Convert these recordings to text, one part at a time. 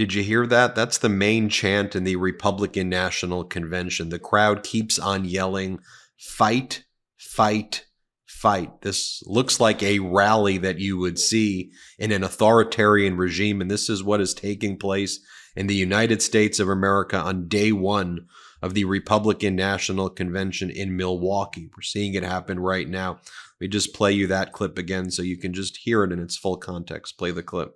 Did you hear that? That's the main chant in the Republican National Convention. The crowd keeps on yelling, "Fight, fight, fight." This looks like a rally that you would see in an authoritarian regime, and this is what is taking place in the United States of America on day one of the Republican National Convention in Milwaukee. We're seeing it happen right now. Let me just play you that clip again so you can just hear it in its full context. Play the clip.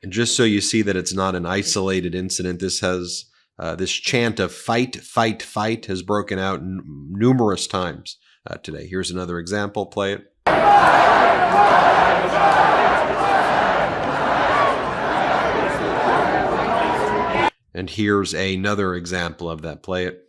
And just so you see that it's not an isolated incident, this has this chant of "fight, fight, fight" has broken out numerous times today. Here's another example. Play it. And here's another example of that. Play it.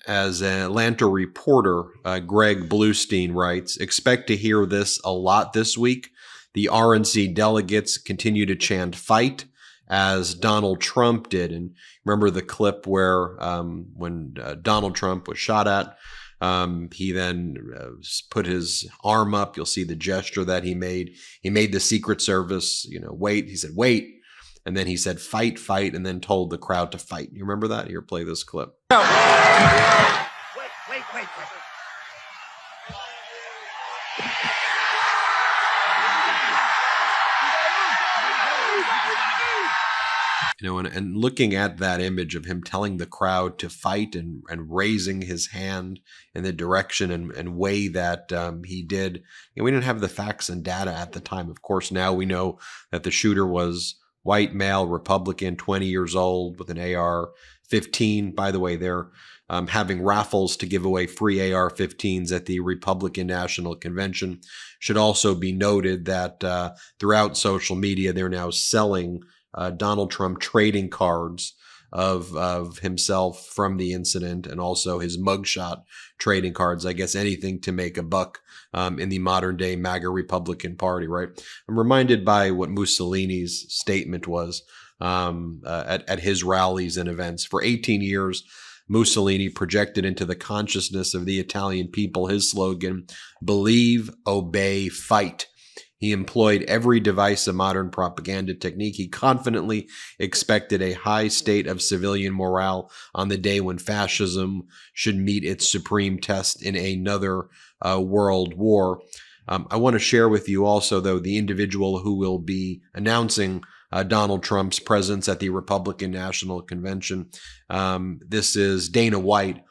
As an Atlanta reporter, Greg Bluestein writes, expect to hear this a lot this week. The RNC delegates continue to chant "fight," as Donald Trump did. And remember the clip where when Donald Trump was shot at, he then put his arm up. You'll see the gesture that he made. He made the Secret Service, wait. He said, "Wait." And then he said, "Fight, fight," and then told the crowd to fight. You remember that? Here, play this clip. Wait. And looking at that image of him telling the crowd to fight and raising his hand in the direction and way that he did, we didn't have the facts and data at the time. Of course, now we know that the shooter was white male, Republican, 20 years old with an AR-15. By the way, they're having raffles to give away free AR-15s at the Republican National Convention. Should also be noted that throughout social media, they're now selling Donald Trump trading cards of himself from the incident and also his mugshot trading cards. I guess anything to make a buck in the modern day MAGA Republican Party, right? I'm reminded by what Mussolini's statement was at his rallies and events. For 18 years, Mussolini projected into the consciousness of the Italian people his slogan, "Believe, obey, fight." He employed every device of modern propaganda technique. He confidently expected a high state of civilian morale on the day when fascism should meet its supreme test in another world war. I want to share with you also, though, the individual who will be announcing Donald Trump's presence at the Republican National Convention. This is Dana White.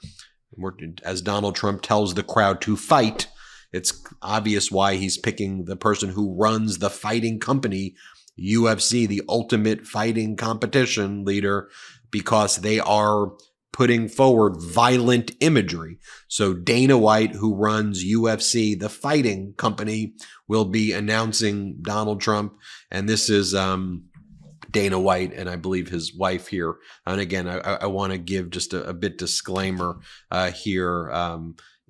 As Donald Trump tells the crowd to fight, it's obvious why he's picking the person who runs the fighting company, UFC, the Ultimate Fighting Competition leader, because they are putting forward violent imagery. So Dana White, who runs UFC, the fighting company, will be announcing Donald Trump. And this is Dana White and I believe his wife here. And again, I want to give just a bit disclaimer here.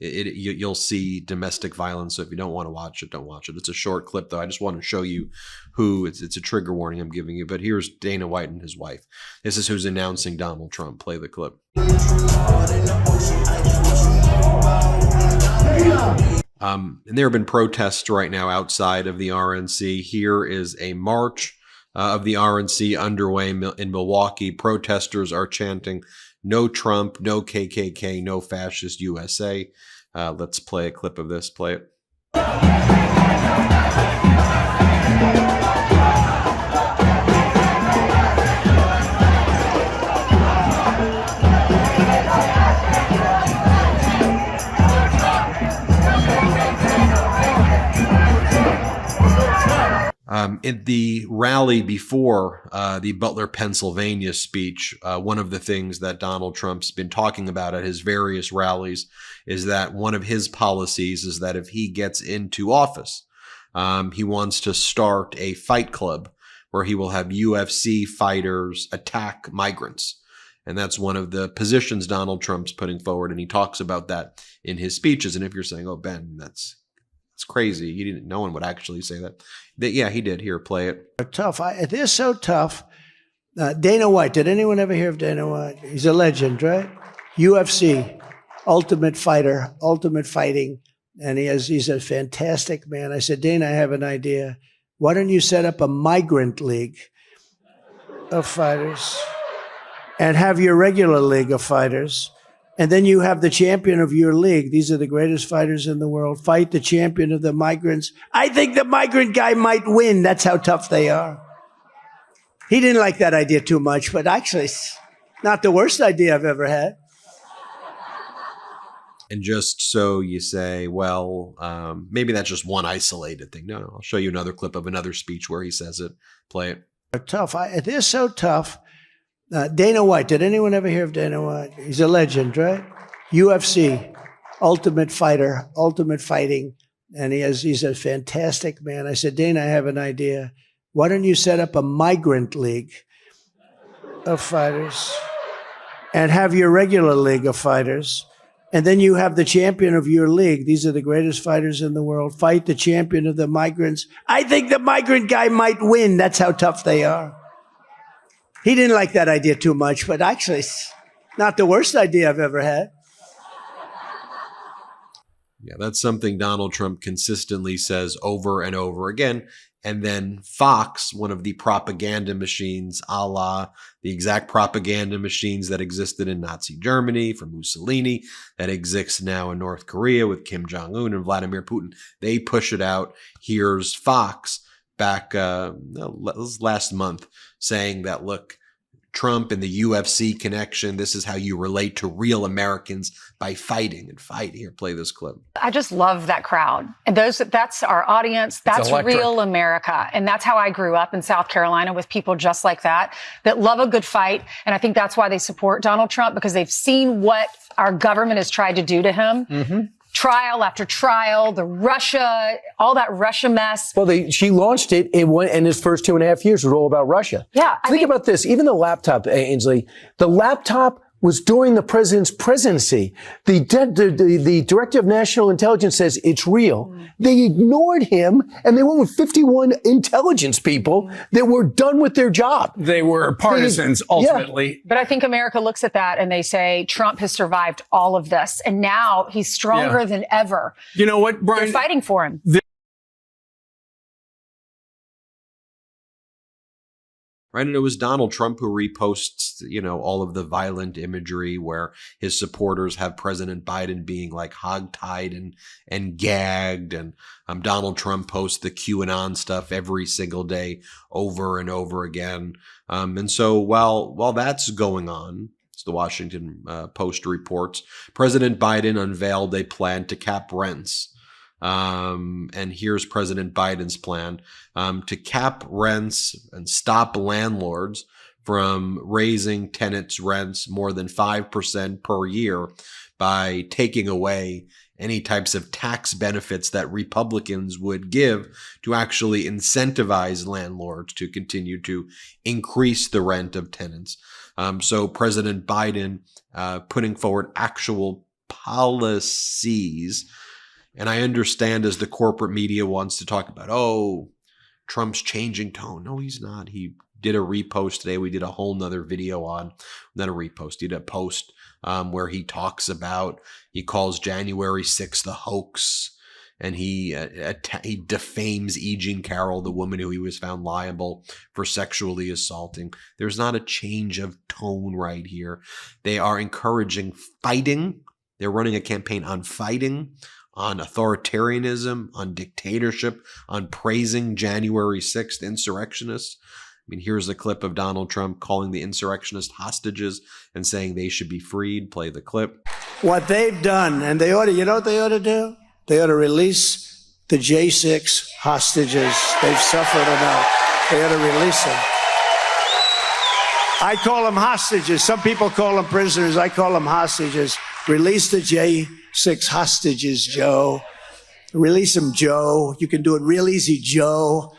You'll see domestic violence, so if you don't want to watch it, don't watch it. It's a short clip, though. I just want to show you who, it's a trigger warning I'm giving you, but here's Dana White and his wife. This is who's announcing Donald Trump. Play the clip. And there have been protests right now outside of the RNC. Here is a march of the RNC underway in Milwaukee. Protesters are chanting, "No Trump, no KKK, no fascist USA." Let's play a clip of this. Play it. In the rally before the Butler, Pennsylvania speech, one of the things that Donald Trump's been talking about at his various rallies is that one of his policies is that if he gets into office, he wants to start a fight club where he will have UFC fighters attack migrants. And that's one of the positions Donald Trump's putting forward. And he talks about that in his speeches. And if you're saying, "Oh, Ben, that's crazy," he didn't. No one would actually say that. Yeah, he did. Here, play it. Tough. They're so tough. Dana White. Did anyone ever hear of Dana White? He's a legend, right? UFC. Ultimate Fighter, Ultimate Fighting. And he's a fantastic man. I said, Dana, I have an idea. Why don't you set up a migrant league of fighters and have your regular league of fighters? And then you have the champion of your league. These are the greatest fighters in the world. Fight the champion of the migrants. I think the migrant guy might win. That's how tough they are. He didn't like that idea too much, but actually, it's not the worst idea I've ever had. And just so you say, well, maybe that's just one isolated thing. No, I'll show you another clip of another speech where he says it. Play it. They're tough. They're so tough. Dana White. Did anyone ever hear of Dana White? He's a legend, right? UFC, Ultimate Fighter, Ultimate Fighting. And he's a fantastic man. I said, Dana, I have an idea. Why don't you set up a migrant league of fighters and have your regular league of fighters? And then you have the champion of your league. These are the greatest fighters in the world. Fight the champion of the migrants. I think the migrant guy might win. That's how tough they are. He didn't like that idea too much, but actually, it's not the worst idea I've ever had. Yeah, that's something Donald Trump consistently says over and over again. And then Fox, one of the propaganda machines, a la the exact propaganda machines that existed in Nazi Germany for Mussolini, that exists now in North Korea with Kim Jong-un and Vladimir Putin, they push it out. Here's Fox back last month saying that, look, Trump and the UFC connection, this is how you relate to real Americans by fighting and fight. Here, play this clip. I just love that crowd. And that's our audience. That's real America. And that's how I grew up in South Carolina, with people just like that love a good fight. And I think that's why they support Donald Trump, because they've seen what our government has tried to do to him. Mm-hmm. Trial after trial, all that Russia mess. Well, she launched it in his first 2.5 years. It was all about Russia. Yeah. Think about this. Even the laptop, Ainsley, the laptop was during the president's presidency. The director of national intelligence says it's real. They ignored him, and they went with 51 intelligence people that were done with their job. They were partisans, ultimately. Yeah. But I think America looks at that and they say, Trump has survived all of this, and now he's stronger than ever. You know what, Brian? They're fighting for him. Right. And it was Donald Trump who reposts, all of the violent imagery where his supporters have President Biden being like hogtied and gagged. And Donald Trump posts the QAnon stuff every single day over and over again. And so while that's going on, as the Washington Post reports, President Biden unveiled a plan to cap rents. And here's President Biden's plan to cap rents and stop landlords from raising tenants' rents more than 5% per year by taking away any types of tax benefits that Republicans would give to actually incentivize landlords to continue to increase the rent of tenants. So President Biden putting forward actual policies. And I understand, as the corporate media wants to talk about, Trump's changing tone. No, he's not. He did a repost today. We did a whole nother video on, not a repost, he did a post where he talks about, he calls January 6th a hoax. And he defames E. Jean Carroll, the woman who he was found liable for sexually assaulting. There's not a change of tone right here. They are encouraging fighting. They're running a campaign on fighting, on authoritarianism, on dictatorship, on praising January 6th insurrectionists. I mean, here's a clip of Donald Trump calling the insurrectionists hostages and saying they should be freed. Play the clip. What they've done, and you know what they ought to do? They ought to release the J6 hostages. They've suffered enough. They ought to release them. I call them hostages. Some people call them prisoners. I call them hostages. Release the J6 hostages, Joe. Release them, Joe. You can do it real easy, Joe.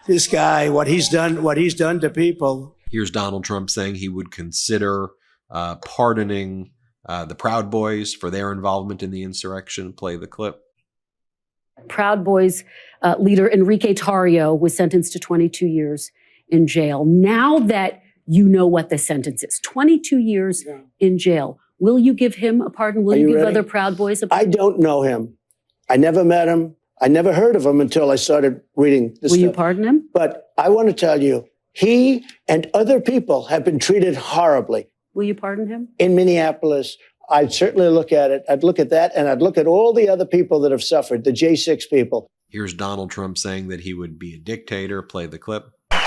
This guy, what he's done to people. Here's Donald Trump saying he would consider pardoning the Proud Boys for their involvement in the insurrection. Play the clip. Proud Boys leader Enrique Tarrio was sentenced to 22 years in jail. Now that you know what the sentence is, 22 years in jail, Will you give him a pardon? Will Are you you give ready? other Proud Boys a I pardon? don't know him. I never met him. I never heard of him until I started reading this Will you stuff. pardon him? But I want to tell you, he and other people have been treated horribly. Will you pardon him? In Minneapolis, I'd certainly look at it. I'd look at that, and I'd look at all the other people that have suffered, the J6 people. Here's Donald Trump saying that he would be a dictator. Play the clip. We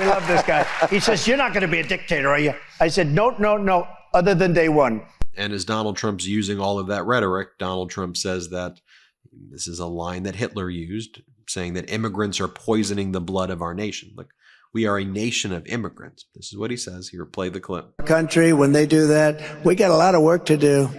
love this guy. He says, "You're not going to be a dictator, are you?" I said, no, other than day one. And as Donald Trump's using all of that rhetoric, Donald Trump says that this is a line that Hitler used, saying that immigrants are poisoning the blood of our nation. Look, we are a nation of immigrants. This is what he says. Here, play the clip. Country, when they do that, we got a lot of work to do.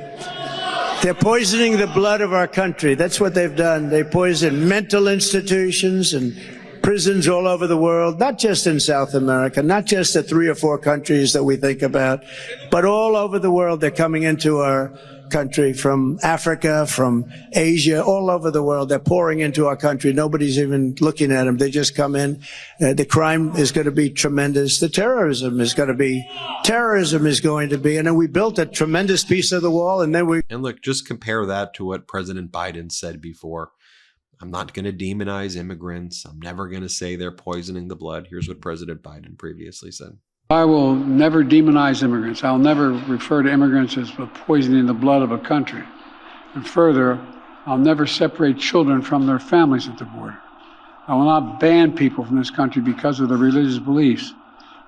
They're poisoning the blood of our country. That's what they've done. They poison mental institutions and prisons all over the world, not just in South America, not just the 3 or 4 countries that we think about, but all over the world. They're coming into our country from Africa, from Asia, all over the world. They're pouring into our country. Nobody's even looking at them. They just come in. The crime is going to be tremendous. The terrorism is going to be, and then we built a tremendous piece of the wall, and then we. And look, just compare that to what President Biden said before. I'm not going to demonize immigrants. I'm never going to say they're poisoning the blood. Here's what President Biden previously said. I will never demonize immigrants. I'll never refer to immigrants as poisoning the blood of a country. And further, I'll never separate children from their families at the border. I will not ban people from this country because of their religious beliefs.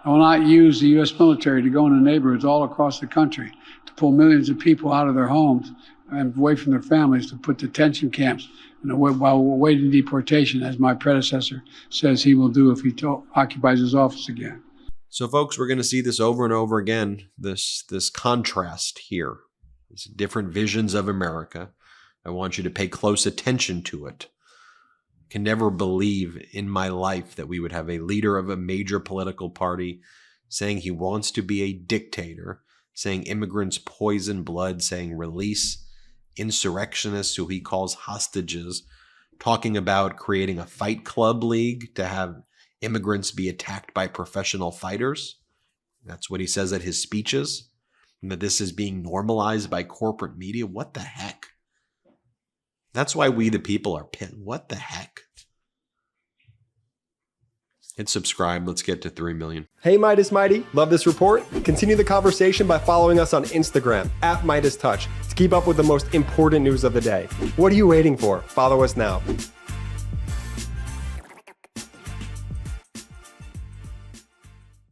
I will not use the U.S. military to go into neighborhoods all across the country to pull millions of people out of their homes and away from their families to put detention camps while awaiting deportation, as my predecessor says he will do if he occupies his office again. So, folks, we're going to see this over and over again, this contrast here, these different visions of America. I want you to pay close attention to it. I can never believe in my life that we would have a leader of a major political party saying he wants to be a dictator, saying immigrants poison blood, saying release insurrectionists who he calls hostages, talking about creating a fight club league to have immigrants be attacked by professional fighters. That's what he says at his speeches. And that this is being normalized by corporate media. What the heck? That's why we the people are pissed. What the heck? Hit subscribe. Let's get to 3 million. Hey Midas Mighty, love this report? Continue the conversation by following us on Instagram @MidasTouch to keep up with the most important news of the day. What are you waiting for? Follow us now.